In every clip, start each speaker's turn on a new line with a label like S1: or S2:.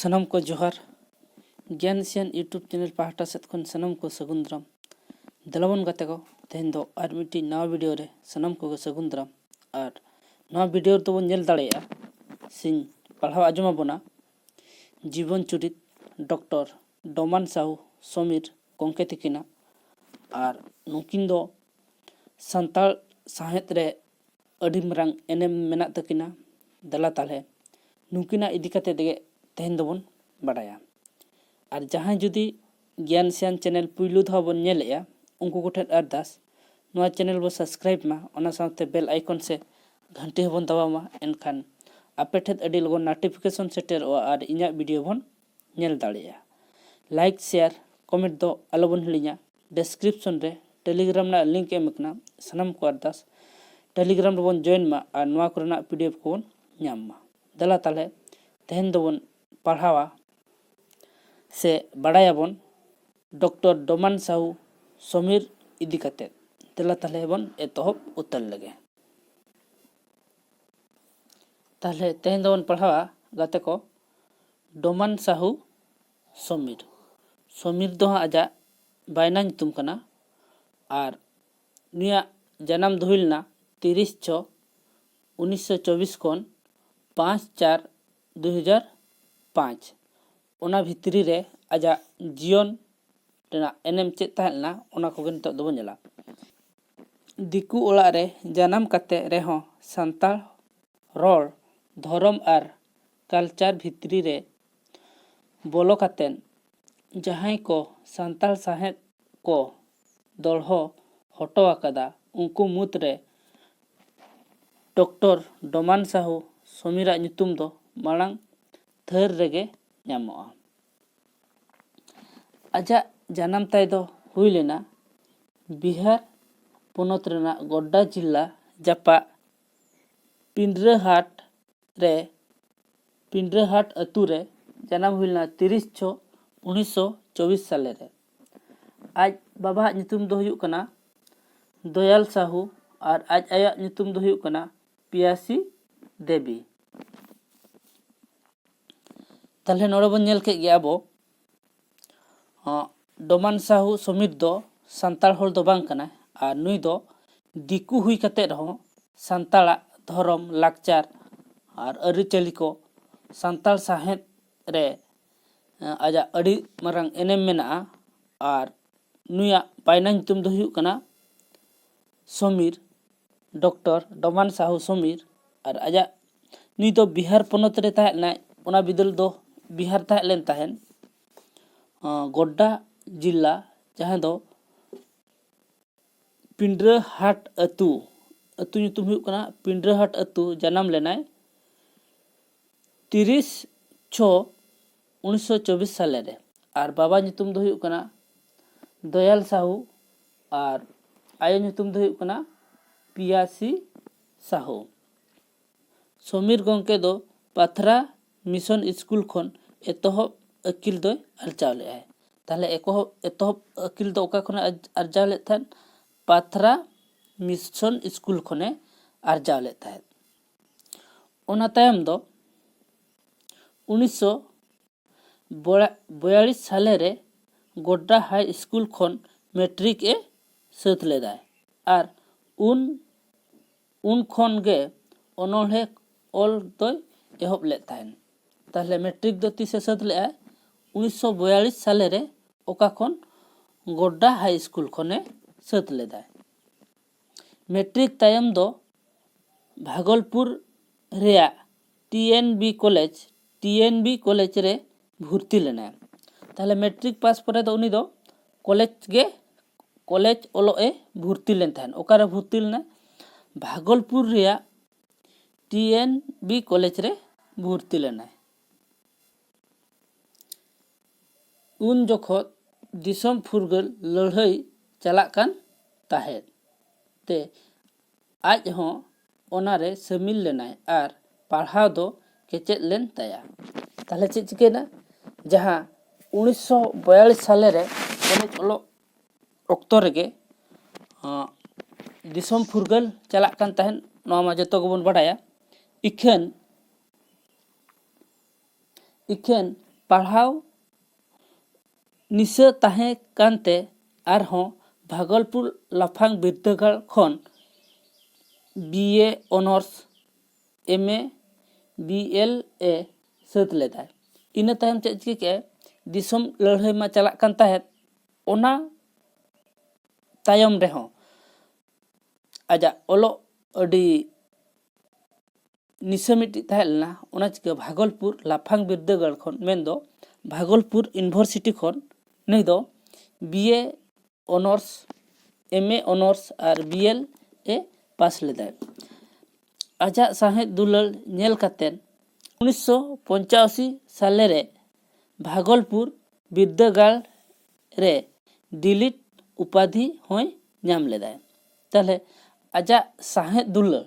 S1: सनम को जोहार ज्ञान सियान यूट्यूब चैनल पाहटा सेद खन सनम को सगुन दाराम दलाबन गाते को तेहन दो आर मिट्टी नवा वीडियो रे सनम को सगुन दाराम और नवा वीडियो तो बन नेल दाड़ेया सिंह पढ़ाव आजमा बना जीवन चुरित डॉक्टर डोमान साहू समीर गोंके तकिना और नुकिन दो संताल साहेत रे अडी मरांग एनेम मेना तकिना दला ताले नुकिना इदी कते देगे तेहन दोबन बाडाया और जहां जुदी ज्ञान सियान चैनल पुइलु धा बन नेलेया उनको कोठेन अरदास नवा चैनल बो सब्सक्राइब मा ओना साथे बेल आइकन से घंटी हबन दबाव मा एनखान आपे ठेत अडी लगन नोटिफिकेशन सेटर और इᱧᱟ वीडियो बन नेल दाड़ेया लाइक शेयर कमेंट दो आलोबन हिलिङा डिस्क्रिप्शन रे टेलीग्राम ना लिंक एमकना सनम को अरदास टेलीग्राम बन जॉइन मा और नवा करना पीडीएफ को ᱧᱟᱢ मा दला ताले तेहन दोबन पढ़ावा से बाडायाबन डॉक्टर डोमान साहू समीर इदी कते दला ताले बन एतहब उतर लगे ताले तेहन दोबन पढ़ावा गाते को डोमान साहू समीर समीर दो आजा बायना ᱧᱩᱛᱩᱢ कना और निया जन्म दुहिलना 30/6/1924 खन 5/4/2005 ओना भितरी रे आजा जीवन टेना एनेम चेत ताहेलना ओना को नितो दो नेला दिकु ओला रे जन्म कते रेहो संताल रोल धर्म और कल्चर भितरी रे बोलो कतेन जहां को संताल साहेब को दलहो हटो आकादा उनको मुत रे डॉक्टर डोमान साहू समीरा ᱧᱩᱛᱩᱢ दो मांग थर रेगे ᱧᱟᱢᱚᱜᱼᱟ आजा जन्म ताय दो हुई लेना बिहार पोनोत रेना गोड्डा जिला जापा पिंड्रहाट अतु रे जन्म हुई लेना 30/6/1924 साले रे आज बाबा ᱧᱩᱛᱩᱢ दो हुयुक कना दयाल साहू और आज आया ᱧᱩᱛᱩᱢ दो हुयुक कना पियासी देवी ताले नोड़े बन नेल के गया बो डोमान साहू समीर दो संताल होल दो बांग कना और नुई दो दिकु हुई कते रहो संताला धर्म लाकचार और अरिचली को संताल साहेब रे आजा अड़ी मरंग एनेम मेना और नुया पायना ᱧᱩᱛᱩᱢ दो हुयुक कना समीर डॉक्टर डोमान साहू समीर और आजा नुई दो बिहार पोनोत रे ताहेना ओना बिदल दो बिहार ताहेलेन ताहेन गोड्डा जिला जहां दो पिंड्रहाट अतु ᱧᱩᱛᱩᱢ हुयुक कना पिंड्रहाट अतु जन्म लेनाय 30/6/1924 साले रे और बाबा ᱧᱩᱛᱩᱢ दो हुयुक कना दयाल साहू और आयो ᱧᱩᱛᱩᱢ दो हुयुक कना पियासी साहू समीर गोंके दो पाथरा मिशन स्कूल खन एतहब अकिल दो अर्जाव ले है ताले एतहब अकिल दो ओका खने अर्जाव ले थान पाथरा मिशन स्कूल खने अर्जाव ले थान ओना तायम दो 1942 साले रे गोड्डा हाई स्कूल खन मैट्रिक ए सत लेदाय और उन खन गे ओनोहे ऑल दो एहब ले थान ताले मैट्रिक दो तीसे सत ले 1942 साले रे ओका खन गोड्डा हाई स्कूल खने सत लेदाय मैट्रिक तायम दो भागलपुर रेया टीएनबी कॉलेज रे भर्ती लेना ताले मैट्रिक पास परे दो उनी दो कॉलेज ओलो ए भर्ती लेन थान ओकारे भर्ती लेना भागलपुर रेया टीएनबी कॉलेज रे भर्ती लेना उन जोखो दिसम फुरगल लड़ाई चलाक कान ताहेद ते आज हो ओनारे शामिल लेना और पढ़ाव दो केचेद लेन ताया ताले चेद चिकेना जहां 1942 साले रे कॉलेज ओलो ऑक्टो रेगे दिसम फुरगल चलाक कान ताहेन नवा मा जतो गबन बाडाया इखेन पढ़ाव निशा ताहे कानते आरहों भागलपुर लाफांग बिरदागाड़ खन बीए ऑनर्स एमए बीएलए सात लेदाय। इना तायम चेद चिके दिसम लड़ाई मा चला कान ताहेत ओना तायम रेहों आजा ओलो अडी निशा मिट्टी ताहेलना ओना चिके भागलपुर लाफांग बिरदागाड़ खन मेन दो भागलपुर यूनिवर्सिटी खन नई दो बीए ऑनर्स एमए ऑनर्स और बीएलए पास लेदाय। आजा साहेद दुलाल नेल कातेन 1985 साले रे भागलपुर बिरदागाड़ रे डिलीट उपाधि होय नाम लेदाय। ताले आजा साहेद दुलाल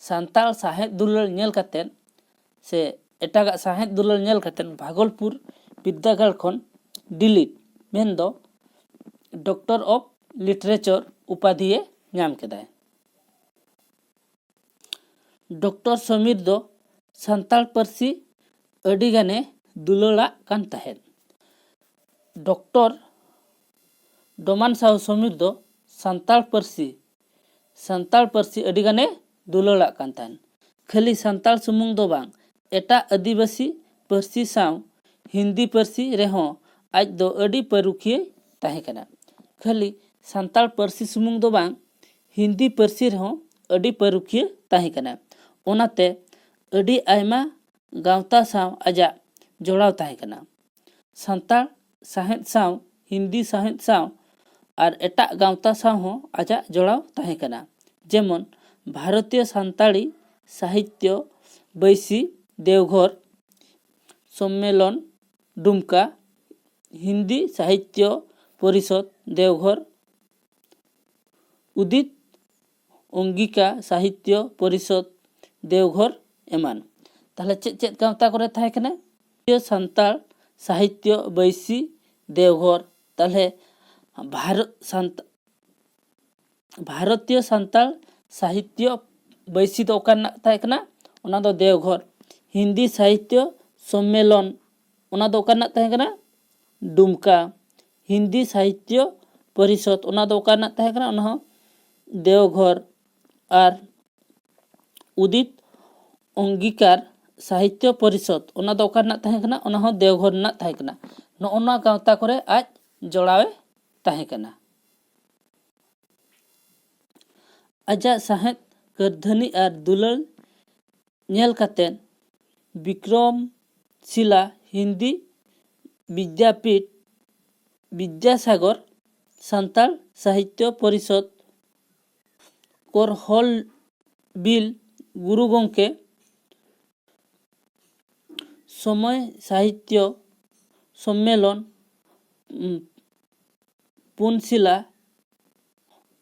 S1: सांताल साहेद दुलाल नेल कातेन से एटागा साहेद दुलाल नेल कातेन भागलपुर बिरदागाड़ खन डिलीट मेन दो डॉक्टर ऑफ लिटरेचर उपाधि नाम केदाय। डॉक्टर समीर दो सांताल पारसी अडी गाने दुलाड़ा कान ताहेन। डॉक्टर डोमान साहु समीर दो सांताल पारसी अडी गाने दुलाड़ा कान ताहेन। खाली सांताल सुमुंग दो बांग एटा आदिवासी पारसी साव हिंदी पारसी रेहों आज दो अडी परुखिए ताहे कना। खाली सांताल पारसी सुमुंग दो बांग हिंदी पारसी रेहों अडी परुखिए ताहे कना। ओनाते अडी आयमा गावता साव आजा जोड़ाव ताहे कना। सांताल साहेद साव हिंदी साहेद साव और एटा गावता साव हो आजा जोड़ाव ताहे कना। जेमन भारतीय सांताली साहित्य बैसी देवघर सम्मेलन डुमका हिंदी साहित्य परिषद देवघर उदित अंगिका साहित्य परिषद देवघर एमान। ताहले चेद चेद गावता करे ताहे कना सांताल साहित्य बैसी देवघर। ताहले भारतीय सांताल साहित्य बैसी दो ओकाना ताहे कना ओना दो देवघर। हिंदी साहित्य सम्मेलन ओना दो ओकाना ताहे कना डुमका। हिंदी साहित्य परिषद ओना दो ओकाना ताहे कना ओना हो देवघर। और उदित अंगिकार साहित्य परिषद ओना दो ओकाना ताहे कना ओना हो देवघर ना ताहे कना। नोना गावता करे आज जोड़ावे ताहे कना। आजा साहेद करधनी और दुलाल नेल कातेन विक्रमशिला हिंदी विद्यापीठ विद्यासागर सांताल साहित्य परिषद कोरहल बिल गुरु गंके समय साहित्य सम्मेलन पुनशिला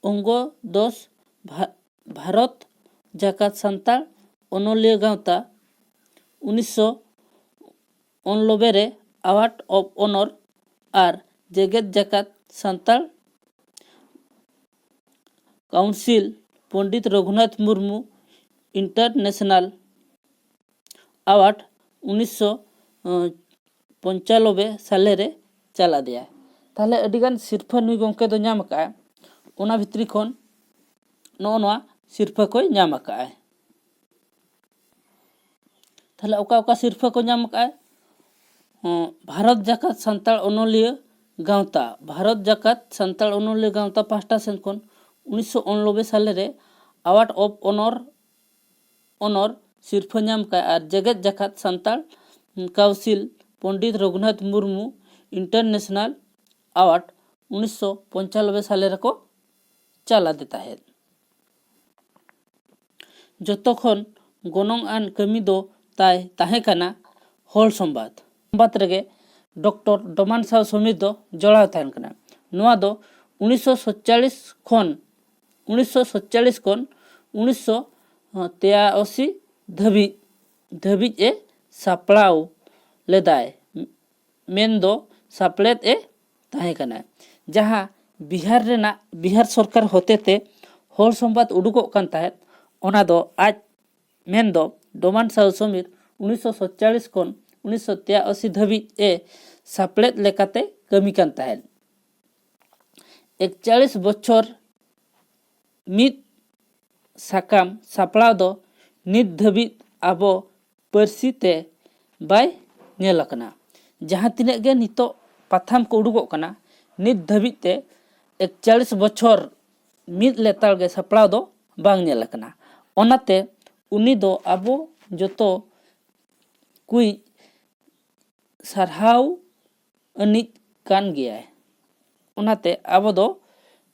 S1: अंग 10 भारत जाकात सांताल अनोलिया गावता 1989 रे अवार्ड ऑफ ऑनर और जेगेत जाकात Santal council Pandit Raghunath Murmu international award 1995 साले रे चला दिया। ताहले अडिगान सिरफा नुई गंके दो नाम का ओना भितरी खन नोआ सिरफा को नाम का। ताहले ओका ओका सिरफा को नाम का भारत जाकात सांताल अनोलिया गावता भारत जाकात सांताल अनोलिया गावता पास्टा सेन खन 1989 साले रे अवार्ड ऑफ ऑनर सिरफा नाम का। और जेगेत जाकात Santal council Pandit Raghunath Murmu international award 1995 साले रे को चला देता है। जतोखन गनोंग आन कमी दो ताय ताहे कना हल संबाद रेगे डॉक्टर डोमान साहु समीर दो जोड़ाव ताहेन कना। नोआ दो 1947 खन 1983 धाबिज ए सापड़ाव लेदाय मेन दो सापड़ेद ए ताहे कना। जहाँ बिहार सरकार होते ते हल संबाद उडुकोग कान ताहेत ओना दो आज मेन दो डोमान साहु समीर 1947 खन 1983 धाबिज सापड़ेद लेकाते कमी कान ताहेन। 41 बछर मिद साकाम सापड़ाव दो नित धाबिज आबो पारसी ते बाय नेल अकना। जहां तिनाग गे नितो पाथाम को उडुगोग कना नित धाबिज ते 41 बछर मिद लेताल गे सापड़ाव दो बांग नेल अकना। ओनाते उनी दो आबो जोतो कुई सारहाव अनिज कान गया। ओनाते आबो दो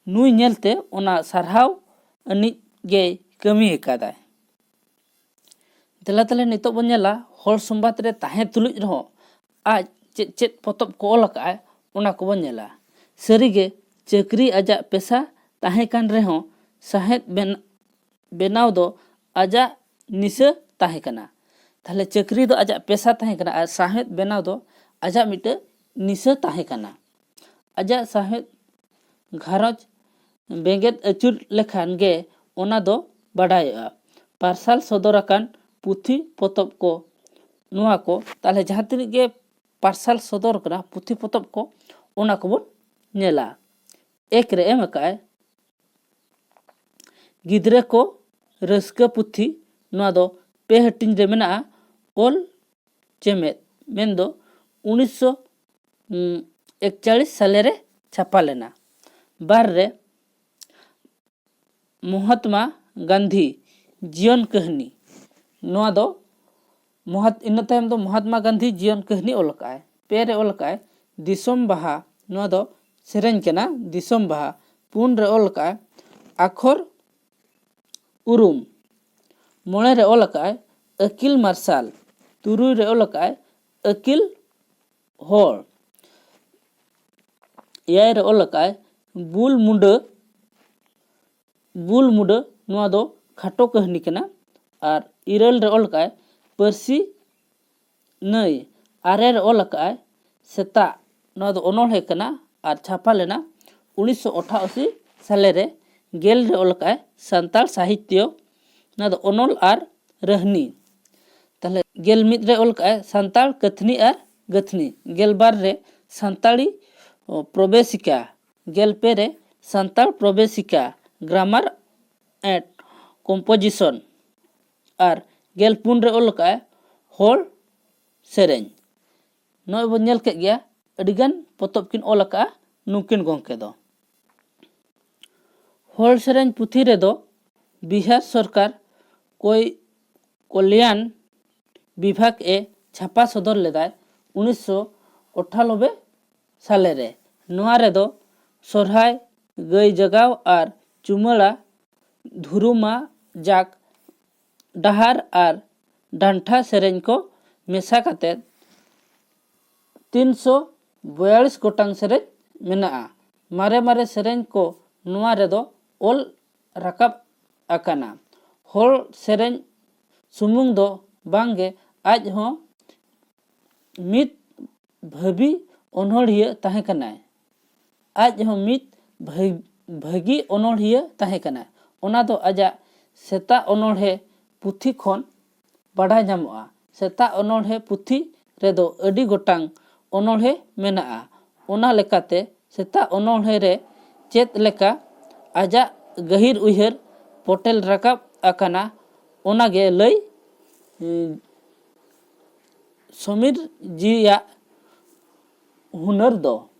S1: नुई नेलते ओना सारहाव अनिज गे कमी एकादाय। देला तले नितो बन नेला हर संबाद रे ताहे तुलुज रहो आज चेद चेद पोतब को ऑल अकाय ओना को बन नेला। सरीगे चाकरी आजा पेशा ताहे कान रेहो साहेद बेनाव दो आजा निशा ताहे कना। ताहले चाकरी दो आजा पेशा ताहे कना और साहेद बेनाव दो आजा मिटे निशा ताहे कना। आजा साहेद घारज बेंगेद अचुर लेखान गे ओना दो बाडायआ। पार्सल सदराकान पुथी पोतब को नुआ को ताहले जहां तिनाग गे पार्सल सदर कना पुथी पोतब को ओना को बन नेला। एक रे एम अकाय गिद्रे को रस्का पुथी नुआ दो पे हटिन रे मेना ओल चेमेद मेन दो 1941 साले रे छापा लेना। बार रे महात्मा गांधी जीवन कहानी नुआ दो इन तायम दो महात्मा गांधी जीवन कहानी ओलकाय। पे रे ओलकाय दिसोम बाहा नुआ दो सेरेन केना दिसोम बाहा। पुन रे ओलकाय आखर उरुम। मोणे रे ओलकाय अकिल मार्शल। तुरुई रे ओलकाय अकिल होर। एयाय रे ओलकाय बुल मुंडा नुआ दो खाटो कहानी केना। और इरल रे ओलकाय पारसी नई। आरे रे ओलकाय सेता नुआ दो ओनोलहे केना और छापा लेना 1988 साले रे। गेल रे ओलकाय संताल साहित्य नुआ दो ओनोल और रहनी। ताहले गेल मिद रे ओलकाय संताल कथनी और गथनी। गेल बार रे संताली प्रवेशिका। गेल पे रे संताल प्रवेशिका ग्रामर एंड कंपोजिशन। और गेल पुन रे ओलकाय होल सेरेन। नय बन नेल के गया अडिगान पोतब किन ओल अका नुकिन गोंके दो। होल सेरेन पुथी रे दो बिहार सरकार कोई कल्याण विभाग छापा सदर लेदाय 1998 साले रे। नुआ रे दो सोरहाय गई जगाव और चुमड़ा धुरुमा जाक डहार और डांठा सेरेन को मेसा काते 342 गोटांग सेरेन मेना। मारे मारे सेरेन को नुआ रे दो ओल राकाब अकाना। होल सेरेन सुमुंग दो बांगे आज हो मित भाभी ओनोढ़िया ताहे कनाय। आज हो मित भागी ओनोढ़िया ताहे कनाय। ओना दो आजा सेता ओनोढ़े पुथी खोन बाढ़ा जामुआ। सेता ओनोढ़े पुथी रे दो अडी गोटांग ओनोढ़े मेना। ओना लेकाते सेता ओनोढ़े रे चेत लेका आजा गहिर उहर पोटेल राकाब अकाना ओना गे लई समीर जिया हुनर दो।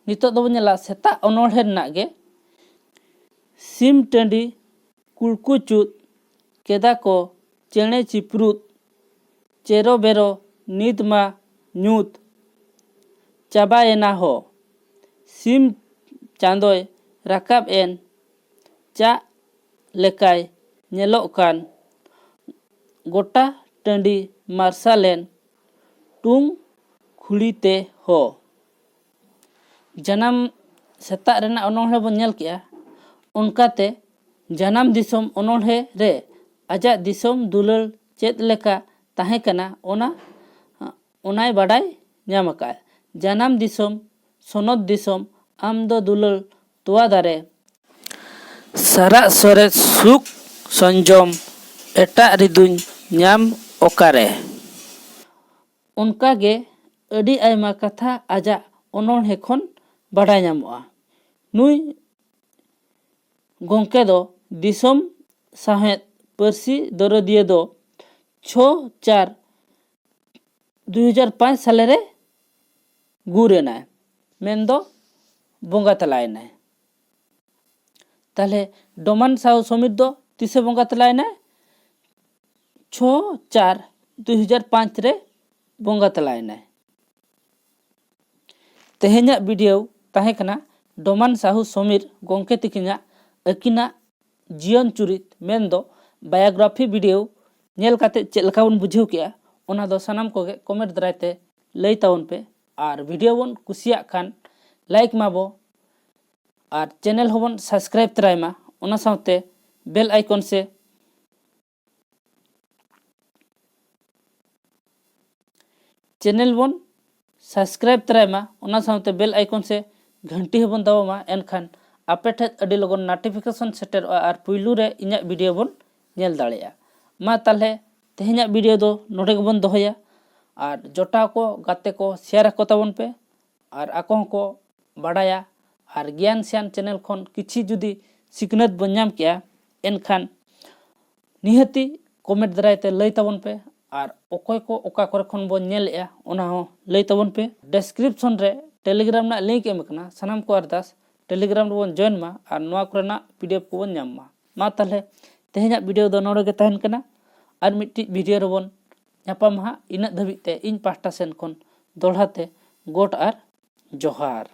S1: नितो दो बनेला सेता ओनोढ़े ना गे सिम टंडी कुलकुचुत केदा को चेणे चिपरुत चेरो बेरो नीदमा न्यूत चाबाएना हो। सिम चांदोय राकाब एन चा लेकाय नेलोक कान गोटा टंडी मार्शालेन टुंग खुलीते हो। जन्म सेता रेना ओनोढ़े बन नेल किया। उनकाते जन्म दिसोम ओनोढ़े रे आजा दिसोम दुलल चेत लेका ताहे कना ओनाय बाडाय ᱧᱟᱢ ᱟᱠᱟᱫ। ᱡᱟᱱᱟᱢ ᱫᱤᱥᱚᱢ ᱥᱚᱱᱚᱛ ᱫᱤᱥᱚᱢ ᱟᱢ ᱫᱚ ᱫᱩᱞᱟᱹᱲ ᱛᱚᱣᱟ ᱫᱟᱨᱮ ᱥᱟᱨᱟᱜ ᱥᱚᱨᱮᱥ ᱥᱩᱠ ᱥᱚᱧᱡᱚᱢ ᱮᱴᱟᱜ ᱨᱤᱫᱩᱧ ᱧᱟᱢ ᱚᱠᱟᱨᱮ। ᱚᱱᱠᱟᱜᱮ ᱟᱹᱰᱤ ᱟᱭᱢᱟ ᱠᱟᱛᱷᱟ ᱟᱡᱟᱜ ᱚᱱᱚᱬᱦᱮ ᱠᱷᱚᱱ ᱵᱟᱰᱟᱭ ᱧᱟᱢᱚᱜᱼᱟ। ᱱᱩᱭ ᱜᱚᱢᱠᱮ ᱫᱚ ᱫᱤᱥᱚᱢ ᱥᱟᱶᱦᱮᱫ ᱯᱟᱹᱨᱥᱤ ᱫᱚᱨᱚᱫᱤᱭᱟᱹ ᱫᱚ 6/4/2005 ᱥᱟᱞᱮᱨᱮ ᱜᱩᱨ ᱮᱱᱟᱭ, ᱢᱮᱱᱫᱚ ᱵᱚᱸᱜᱟ ᱛᱟᱞᱟᱭᱮᱱᱟᱭ। ᱛᱟᱦᱞᱮ ᱰᱚᱢᱟᱱ ᱥᱟᱦᱩ ᱥᱚᱢᱤᱨ ᱫᱚ ᱛᱤᱥᱮ ᱵᱚᱸᱜᱟ ᱛᱟᱞᱟᱭᱮᱱᱟᱭ? 6/4/2005 ᱨᱮ ᱵᱚᱸᱜᱟ ᱛᱟᱞᱟᱭᱮᱱᱟᱭ। ᱛᱮᱦᱮᱧᱟᱜ ᱵᱷᱤᱰᱤᱭᱳ ᱛᱟᱦᱮᱸ ᱠᱟᱱᱟ ᱰᱚᱢᱟᱱ ᱥᱟᱦᱩ ᱥᱚᱢᱤᱨ ᱜᱚᱢᱠᱮ ᱛᱤᱠᱤᱱᱟᱜ ᱟᱹᱠᱤᱱᱟᱜ ᱡᱤᱭᱚᱱ ᱪᱩᱨᱤᱛ ᱢᱮᱱᱫᱚ ᱵᱟᱭᱳᱜᱨᱟᱯᱷᱤ ᱵᱷᱤᱰᱤᱭᱳ ᱧᱮᱞ ᱠᱟᱛᱮ ᱪᱮᱫ ᱞᱮᱠᱟ ᱵᱚᱱ ᱵᱩᱡᱷᱟᱹᱣ ᱠᱮᱜᱼᱟ ᱚᱱᱟ ᱫᱚ ᱥᱟᱱᱟᱢ ᱠᱚᱜᱮ ᱠᱚᱢᱮᱱᱴ ᱫᱟᱨᱟᱭᱛᱮ ᱞᱟᱹᱭ ᱛᱟᱵᱚᱱ ᱯᱮ। ᱟᱨ ᱵᱷᱤᱰᱤᱭᱳ ᱵᱚᱱ ᱠᱩᱥᱤᱭᱟᱜ ᱠᱷᱟᱱ ᱞᱟᱭᱤᱠ ᱢᱟᱵᱚ ᱟᱨ ᱪᱮᱱᱮᱞ ᱦᱚᱸᱵᱚᱱ ᱥᱟᱵᱥᱠᱨᱟᱭᱤᱵ ᱛᱚᱨᱟᱭ ᱢᱟ। ᱚᱱᱟ ᱥᱟᱶᱛᱮ ᱵᱮᱞ ᱟᱭᱠᱚᱱ ᱥᱮ ᱪᱮᱱᱮᱞ ᱵᱚᱱ ᱥᱟᱵᱥᱠᱨᱟᱭᱤᱵ ᱛᱚᱨᱟᱭ ᱢᱟ। ᱚᱱᱟ ᱥᱟᱶᱛᱮ ᱵᱮᱞ ᱟᱭᱠᱚᱱ ᱥᱮ ᱜᱷंᱴᱤ ᱦᱚᱸᱵᱚᱱ ᱫᱟᱵᱟᱣ ᱢᱟ। ᱮᱱᱠᱷᱟᱱ ᱟᱯᱮ ᱴᱷᱮᱡ ᱟᱹᱰᱤ ᱞᱚᱜᱚᱱ ᱱᱳᱴᱤᱯᱷᱤᱠᱮᱥᱚᱱ ᱥᱮᱴᱮᱨᱚᱜᱼᱟ ᱟᱨ ᱯᱩᱭᱞᱩ ᱨᱮ ᱤᱧᱟᱹᱜ ᱵᱷᱤᱰᱤᱭᱳ ᱵᱚᱱ ᱧᱮᱞ ᱫᱟᱲᱮᱭᱟᱜᱼᱟ। ᱢᱟ ᱛᱟᱦᱞᱮ ᱛᱮᱦᱮᱧᱟᱜ ᱵᱷᱤᱰᱤᱭᱳ ᱫᱚ ᱱᱚᱰᱮ ᱜᱮᱵᱚᱱ ᱫᱚᱦᱚᱭᱟ। ᱟᱨ ᱡᱚᱴᱟᱣ ᱠᱚ ᱜᱟᱛᱮ ko ᱥᱮᱭᱟᱨ ᱟᱠᱚ ᱛᱟᱵᱚᱱ ᱯᱮ ᱟᱨ ᱟᱠᱚ ᱦᱚᱸᱠᱚ ᱵᱟᱰᱟᱭᱟ। ᱟᱨ ᱜᱮᱭᱟᱱ ᱥᱮᱭᱟᱱ ᱪᱮᱱᱮᱞ ᱠᱷᱚᱱ ᱠᱤᱪᱷᱤ ᱡᱩᱫᱤ ᱥᱤᱠᱷᱱᱟᱹᱛ ᱵᱚᱱ ᱧᱟᱢ ᱠᱮᱜᱼᱟ ᱮᱱᱠᱷᱟᱱ ᱱᱤᱦᱟᱹᱛᱤ ᱠᱚᱢᱮᱱᱴ ᱫᱟᱨᱟᱭᱛᱮ ᱞᱟᱹᱭ ᱛᱟᱵᱚᱱ ᱯᱮ। ᱟᱨ ᱚᱠᱚᱭ ᱠᱚ ᱚᱠᱟ ᱠᱚᱨᱮ ᱠᱷᱚᱱ ᱵᱚᱱ ᱧᱮᱞᱮᱜᱼᱟ ᱚᱱᱟ ᱦᱚᱸ ᱞᱟᱹᱭ ᱛᱟᱵᱚᱱ ᱯᱮ। ᱰᱮᱥᱠᱨᱤᱯᱥᱚᱱ ᱨᱮ ᱴᱮᱞᱤᱜᱨᱟᱢ ᱨᱮᱱᱟᱜ ᱞᱤᱝᱠ ᱮᱢ ᱟᱠᱟᱱᱟ। ᱥᱟᱱᱟᱢ ᱠᱚ ᱟᱨᱫᱟᱥ ᱴᱮᱞᱤᱜᱨᱟᱢ ᱨᱮᱵᱚᱱ ᱡᱚᱭᱮᱱ ᱢᱟ ᱟᱨ ᱱᱚᱣᱟ ᱠᱚᱨᱮᱱᱟᱜ PDF ᱠᱚᱵᱚᱱ ᱧᱟᱢ ᱢᱟ। ᱢᱟ ᱛᱟᱦᱞᱮ ᱛᱮᱦᱮᱧᱟᱜ ᱵᱷᱤᱰᱤᱭᱳ ᱫᱚ ᱱᱚᱰᱮ ᱜᱮ ᱛᱟᱦᱮᱱ ᱠᱟᱱᱟ। ᱟᱨ ᱢᱤᱫᱴᱤᱡ ᱵᱷᱤᱰᱤᱭᱳ ᱨᱮᱵᱚᱱ ᱧᱟᱯᱟᱢᱟ ᱦᱟᱸᱜ। ᱤᱱᱟᱹᱜ ᱫᱷᱟᱹᱵᱤᱡ ᱛᱮ ᱤᱧ ᱯᱟᱦᱴᱟ ᱥᱮᱱ ᱠᱷᱚᱱ ᱫᱚᱲᱦᱟ ᱛᱮ ᱜᱚᱰ ᱟᱨ ᱡᱚᱦᱟᱨ।